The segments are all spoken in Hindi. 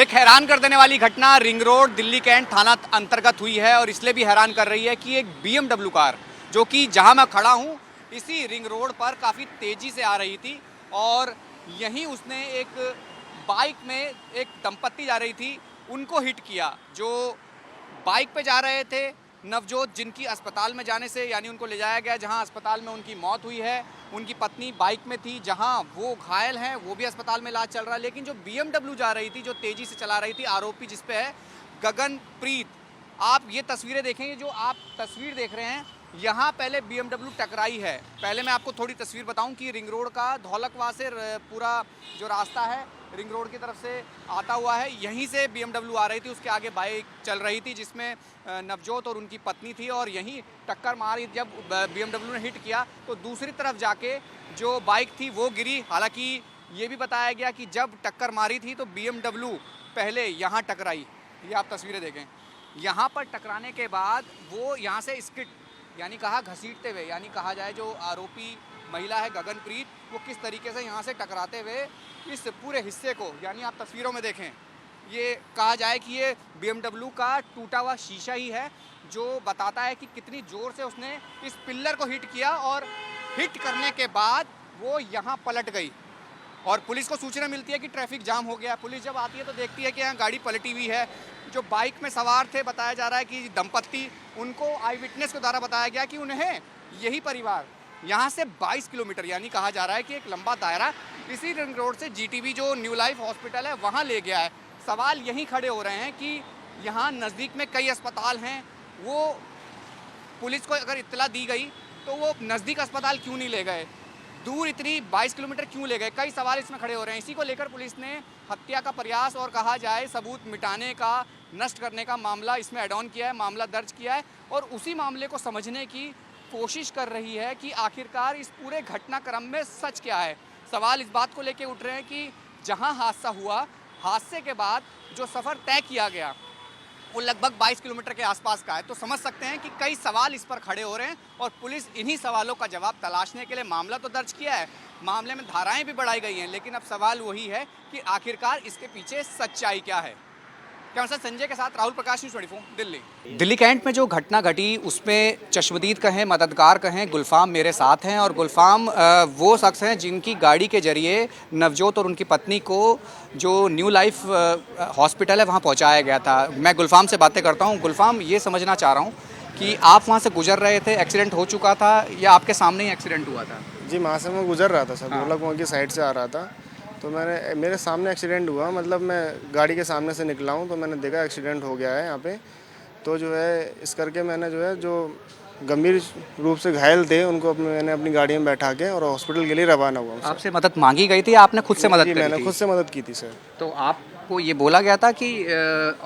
एक हैरान कर देने वाली घटना रिंग रोड दिल्ली कैंट थाना अंतर्गत हुई है और इसलिए भी हैरान कर रही है कि एक BMW कार जो कि जहां मैं खड़ा हूं इसी रिंग रोड पर काफ़ी तेज़ी से आ रही थी और यहीं उसने एक बाइक में एक दंपत्ति जा रही थी उनको हिट किया। जो बाइक पे जा रहे थे नवजोत, जिनकी अस्पताल में जाने से यानी उनको ले जाया गया, जहां अस्पताल में उनकी मौत हुई है। उनकी पत्नी बाइक में थी, जहां वो घायल हैं, वो भी अस्पताल में इलाज चल रहा है। लेकिन जो BMW जा रही थी, जो तेज़ी से चला रही थी, आरोपी जिस पे है गगनप्रीत, आप ये तस्वीरें देखेंगे, जो आप तस्वीर देख रहे हैं यहाँ पहले BMW टकराई है। पहले मैं आपको थोड़ी तस्वीर बताऊं कि रिंग रोड का धौलकवा से पूरा जो रास्ता है रिंग रोड की तरफ से आता हुआ है, यहीं से BMW आ रही थी, उसके आगे बाइक चल रही थी जिसमें नवजोत और उनकी पत्नी थी और यहीं टक्कर मारी। जब BMW ने हिट किया तो दूसरी तरफ जाके जो बाइक थी वो गिरी। हालांकि ये भी बताया गया कि जब टक्कर मारी थी तो BMW पहले यहाँ टकराई। ये आप तस्वीरें देखें, यहाँ पर टकराने के बाद वो यहाँ से स्किड यानी कहा घसीटते हुए, यानी कहा जाए जो आरोपी महिला है गगनप्रीत, वो किस तरीके से यहाँ से टकराते हुए इस पूरे हिस्से को, यानी आप तस्वीरों में देखें, ये कहा जाए कि ये BMW का टूटा हुआ शीशा ही है जो बताता है कि कितनी ज़ोर से उसने इस पिल्लर को हिट किया और हिट करने के बाद वो यहाँ पलट गई। और पुलिस को सूचना मिलती है कि ट्रैफिक जाम हो गया। पुलिस जब आती है तो देखती है कि यहाँ गाड़ी पलटी हुई है। जो बाइक में सवार थे, बताया जा रहा है कि दंपत्ति, उनको आई विटनेस के द्वारा बताया गया कि उन्हें यही परिवार यहाँ से 22 किलोमीटर यानी कहा जा रहा है कि एक लंबा दायरा इसी रिंग रोड से GTB जो न्यू लाइफ हॉस्पिटल है वहाँ ले गया है। सवाल यही खड़े हो रहे हैं कि यहाँ नज़दीक में कई अस्पताल हैं, वो पुलिस को अगर इत्तला दी गई तो वो नज़दीक अस्पताल क्यों नहीं ले गए, दूर इतनी 22 किलोमीटर क्यों ले गए? कई सवाल इसमें खड़े हो रहे हैं। इसी को लेकर पुलिस ने हत्या का प्रयास और कहा जाए सबूत मिटाने का, नष्ट करने का मामला इसमें ऐड ऑन किया है, मामला दर्ज किया है और उसी मामले को समझने की कोशिश कर रही है कि आखिरकार इस पूरे घटनाक्रम में सच क्या है। सवाल इस बात को लेकर उठ रहे हैं कि जहां हादसा हुआ, हादसे के बाद जो सफ़र तय किया गया वो लगभग 22 किलोमीटर के आसपास का है। तो समझ सकते हैं कि कई सवाल इस पर खड़े हो रहे हैं और पुलिस इन्हीं सवालों का जवाब तलाशने के लिए मामला तो दर्ज किया है, मामले में धाराएं भी बढ़ाई गई हैं, लेकिन अब सवाल वही है कि आखिरकार इसके पीछे सच्चाई क्या है। कैमरा संजय के साथ राहुल प्रकाश, न्यूज़ 24 दिल्ली कैंट में जो घटना घटी उसमें चश्मदीद कहें, मददगार कहें, गुलफाम मेरे साथ हैं और गुलफाम वो शख्स हैं जिनकी गाड़ी के जरिए नवजोत और उनकी पत्नी को जो न्यू लाइफ हॉस्पिटल है वहाँ पहुँचाया गया था। मैं गुलफाम से बातें करता हूँ। गुलफाम, ये समझना चाह रहा हूँ कि आप वहाँ से गुजर रहे थे, एक्सीडेंट हो चुका था या आपके सामने ही एक्सीडेंट हुआ था? जी, वहाँ से मैं गुजर रहा था सर, ढोलक की साइड से आ रहा था तो मेरे सामने एक्सीडेंट हुआ। मतलब मैं गाड़ी के सामने से निकला हूँ तो मैंने देखा एक्सीडेंट हो गया है यहाँ पे। तो जो है इस करके मैंने जो गंभीर रूप से घायल थे उनको मैंने अपनी गाड़ी में बैठा के और हॉस्पिटल के लिए रवाना हुआ। आपसे मदद मांगी गई थी, आपने खुद से मदद करी थी? मैंने खुद से मदद की थी सर। तो आपको ये बोला गया था कि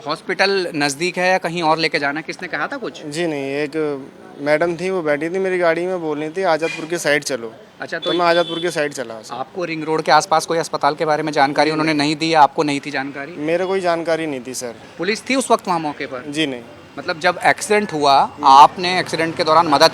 हॉस्पिटल नज़दीक है या कहीं और लेके जाना है, किसने कहा था कुछ? जी नहीं, एक मैडम थी, वो बैठी थी मेरी गाड़ी में, बोल रही थी आज़ादपुर की साइड चलो। अच्छा, तो मैं आज़ादपुर की साइड चला। आपको रिंग रोड के आसपास कोई अस्पताल के बारे में जानकारी उन्होंने नहीं दी या आपको नहीं थी जानकारी? मेरे कोई जानकारी नहीं थी सर। पुलिस थी उस वक्त वहाँ मौके पर? जी नहीं। मतलब जब एक्सीडेंट हुआ, आपने एक्सीडेंट के दौरान मदद